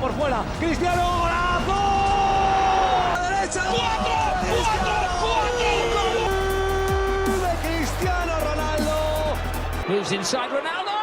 Por fuera, Cristiano, golazo. A la derecha, ¡cuatro! De Cristiano Ronaldo. Moves inside Ronaldo.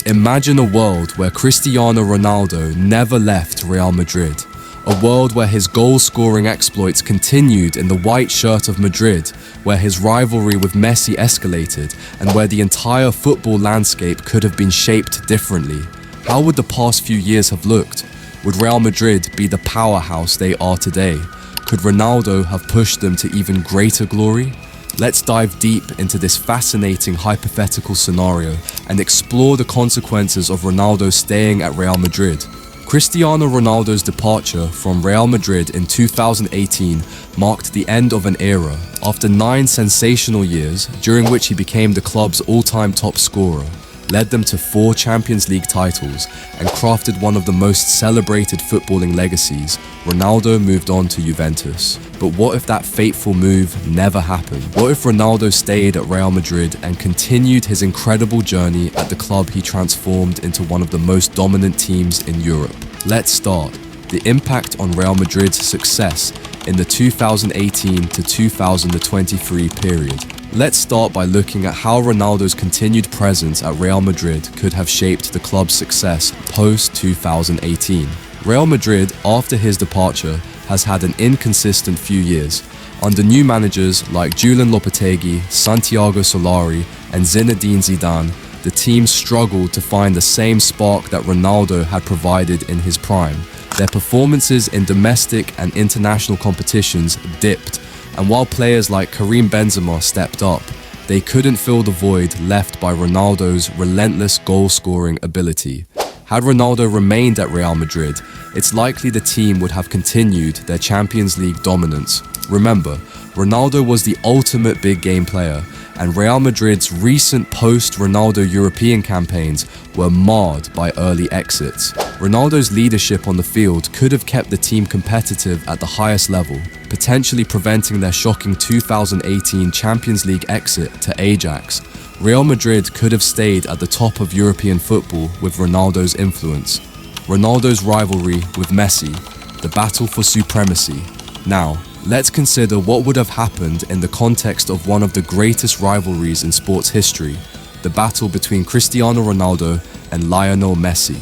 Imagine a world where Cristiano Ronaldo never left Real Madrid. A world where his goal-scoring exploits continued in the white shirt of Madrid, where his rivalry with Messi escalated, and where the entire football landscape could have been shaped differently. How would the past few years have looked? Would Real Madrid be the powerhouse they are today? Could Ronaldo have pushed them to even greater glory? Let's dive deep into this fascinating hypothetical scenario and explore the consequences of Ronaldo staying at Real Madrid. Cristiano Ronaldo's departure from Real Madrid in 2018 marked the end of an era, after 9 sensational years during which he became the club's all-time top scorer, led them to 4 Champions League titles, and crafted one of the most celebrated footballing legacies. Ronaldo moved on to Juventus. But what if that fateful move never happened? What if Ronaldo stayed at Real Madrid and continued his incredible journey at the club he transformed into one of the most dominant teams in Europe? Let's start. The impact on Real Madrid's success in the 2018 to 2023 period. Let's start by looking at how Ronaldo's continued presence at Real Madrid could have shaped the club's success post-2018. Real Madrid, after his departure, has had an inconsistent few years. Under new managers like Julen Lopetegui, Santiago Solari, and Zinedine Zidane, the team struggled to find the same spark that Ronaldo had provided in his prime. Their performances in domestic and international competitions dipped, and while players like Karim Benzema stepped up, they couldn't fill the void left by Ronaldo's relentless goal-scoring ability. Had Ronaldo remained at Real Madrid, it's likely the team would have continued their Champions League dominance. Remember, Ronaldo was the ultimate big game player, and Real Madrid's recent post-Ronaldo European campaigns were marred by early exits. Ronaldo's leadership on the field could have kept the team competitive at the highest level, potentially preventing their shocking 2018 Champions League exit to Ajax. Real Madrid could have stayed at the top of European football with Ronaldo's influence. Ronaldo's rivalry with Messi, the battle for supremacy. Now, let's consider what would have happened in the context of one of the greatest rivalries in sports history, the battle between Cristiano Ronaldo and Lionel Messi.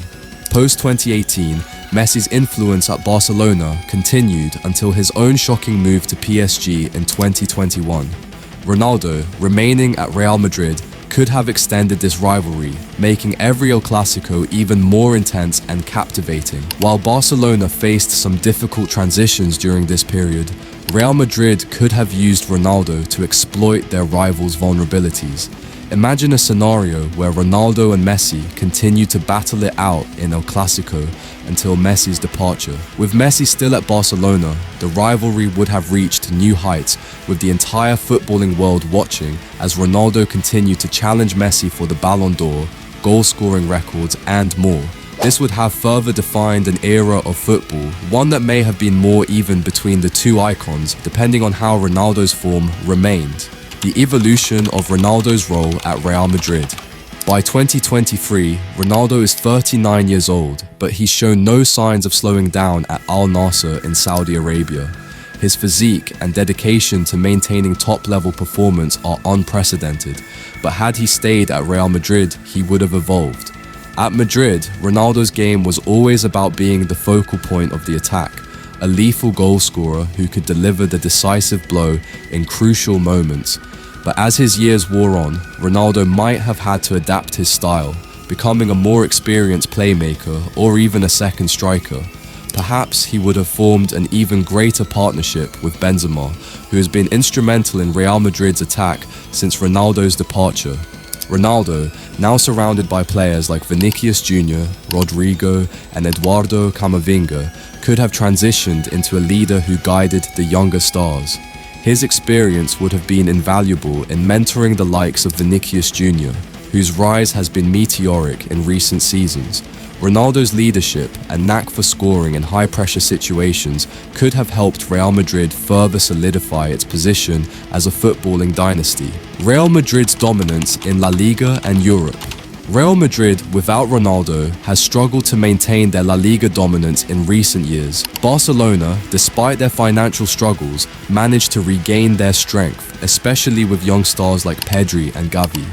Post-2018, Messi's influence at Barcelona continued until his own shocking move to PSG in 2021. Ronaldo, remaining at Real Madrid, could have extended this rivalry, making every El Clasico even more intense and captivating. While Barcelona faced some difficult transitions during this period, Real Madrid could have used Ronaldo to exploit their rivals' vulnerabilities. Imagine a scenario where Ronaldo and Messi continue to battle it out in El Clasico until Messi's departure. With Messi still at Barcelona, the rivalry would have reached new heights, with the entire footballing world watching as Ronaldo continued to challenge Messi for the Ballon d'Or, goal-scoring records, and more. This would have further defined an era of football, one that may have been more even between the two icons, depending on how Ronaldo's form remained. The evolution of Ronaldo's role at Real Madrid. By 2023, Ronaldo is 39 years old, but he's shown no signs of slowing down at Al Nassr in Saudi Arabia. His physique and dedication to maintaining top-level performance are unprecedented, but had he stayed at Real Madrid, he would have evolved. At Madrid, Ronaldo's game was always about being the focal point of the attack, a lethal goal scorer who could deliver the decisive blow in crucial moments. But as his years wore on, Ronaldo might have had to adapt his style, becoming a more experienced playmaker or even a second striker. Perhaps he would have formed an even greater partnership with Benzema, who has been instrumental in Real Madrid's attack since Ronaldo's departure. Ronaldo, now surrounded by players like Vinicius Jr., Rodrigo, and Eduardo Camavinga, could have transitioned into a leader who guided the younger stars. His experience would have been invaluable in mentoring the likes of Vinicius Jr., whose rise has been meteoric in recent seasons. Ronaldo's leadership and knack for scoring in high-pressure situations could have helped Real Madrid further solidify its position as a footballing dynasty. Real Madrid's dominance in La Liga and Europe. Real Madrid, without Ronaldo, has struggled to maintain their La Liga dominance in recent years. Barcelona, despite their financial struggles, managed to regain their strength, especially with young stars like Pedri and Gavi.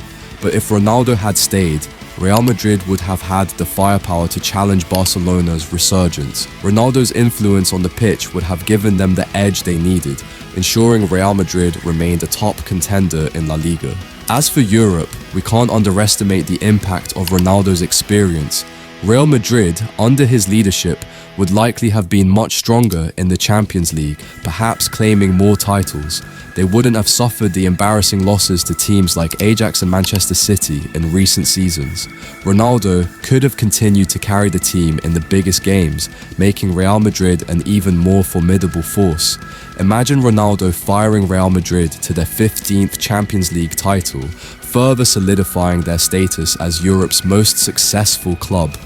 But if Ronaldo had stayed, Real Madrid would have had the firepower to challenge Barcelona's resurgence. Ronaldo's influence on the pitch would have given them the edge they needed, ensuring Real Madrid remained a top contender in La Liga. As for Europe, we can't underestimate the impact of Ronaldo's experience. Real Madrid, under his leadership, would likely have been much stronger in the Champions League, perhaps claiming more titles. They wouldn't have suffered the embarrassing losses to teams like Ajax and Manchester City in recent seasons. Ronaldo could have continued to carry the team in the biggest games, making Real Madrid an even more formidable force. Imagine Ronaldo firing Real Madrid to their 15th Champions League title, further solidifying their status as Europe's most successful club.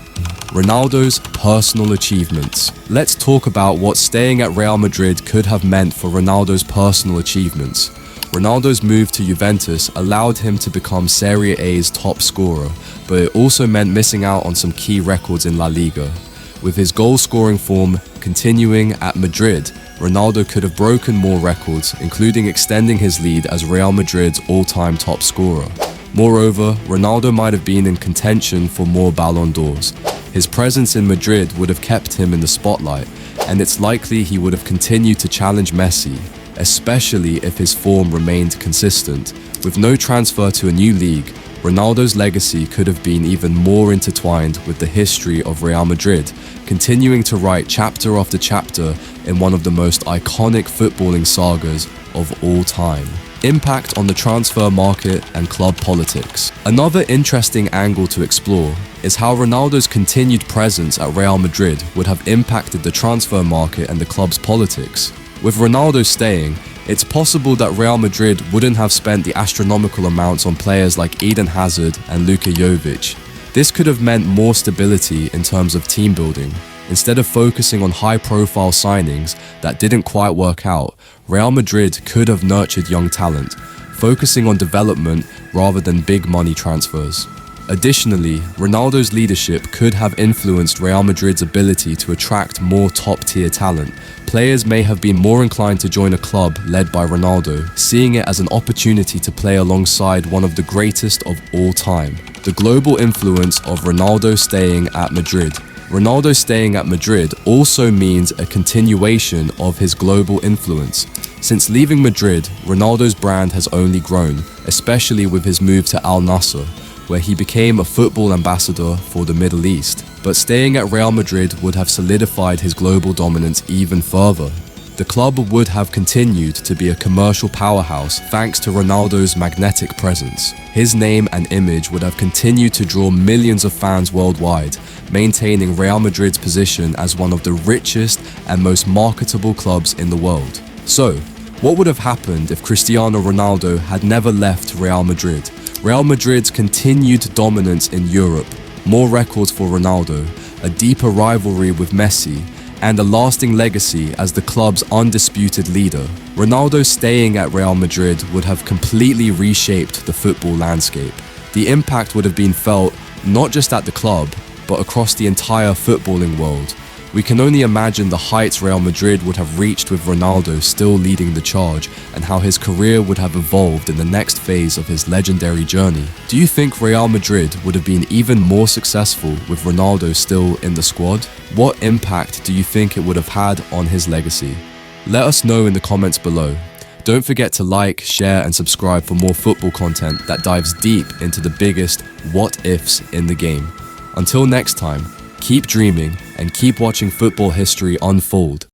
Ronaldo's personal achievements. Let's talk about what staying at Real Madrid could have meant for Ronaldo's personal achievements. Ronaldo's move to Juventus allowed him to become Serie A's top scorer, but it also meant missing out on some key records in La Liga. With his goal-scoring form continuing at Madrid, Ronaldo could have broken more records, including extending his lead as Real Madrid's all-time top scorer. Moreover, Ronaldo might have been in contention for more Ballon d'Ors. His presence in Madrid would have kept him in the spotlight, and it's likely he would have continued to challenge Messi, especially if his form remained consistent. With no transfer to a new league, Ronaldo's legacy could have been even more intertwined with the history of Real Madrid, continuing to write chapter after chapter in one of the most iconic footballing sagas of all time. Impact on the transfer market and club politics. Another interesting angle to explore is how Ronaldo's continued presence at Real Madrid would have impacted the transfer market and the club's politics. With Ronaldo staying, it's possible that Real Madrid wouldn't have spent the astronomical amounts on players like Eden Hazard and Luka Jovic. This could have meant more stability in terms of team building. Instead of focusing on high-profile signings that didn't quite work out, Real Madrid could have nurtured young talent, focusing on development rather than big money transfers. Additionally, Ronaldo's leadership could have influenced Real Madrid's ability to attract more top-tier talent. Players may have been more inclined to join a club led by Ronaldo, seeing it as an opportunity to play alongside one of the greatest of all time. The global influence of Ronaldo staying at Madrid. Ronaldo staying at Madrid also means a continuation of his global influence. Since leaving Madrid, Ronaldo's brand has only grown, especially with his move to Al Nassr, where he became a football ambassador for the Middle East. But staying at Real Madrid would have solidified his global dominance even further. The club would have continued to be a commercial powerhouse thanks to Ronaldo's magnetic presence. His name and image would have continued to draw millions of fans worldwide, maintaining Real Madrid's position as one of the richest and most marketable clubs in the world. So, what would have happened if Cristiano Ronaldo had never left Real Madrid? Real Madrid's continued dominance in Europe, more records for Ronaldo, a deeper rivalry with Messi, and a lasting legacy as the club's undisputed leader. Ronaldo staying at Real Madrid would have completely reshaped the football landscape. The impact would have been felt not just at the club, but across the entire footballing world. We can only imagine the heights Real Madrid would have reached with Ronaldo still leading the charge, and how his career would have evolved in the next phase of his legendary journey. Do you think Real Madrid would have been even more successful with Ronaldo still in the squad? What impact do you think it would have had on his legacy? Let us know in the comments below. Don't forget to like, share and subscribe for more football content that dives deep into the biggest what-ifs in the game. Until next time, keep dreaming and keep watching football history unfold.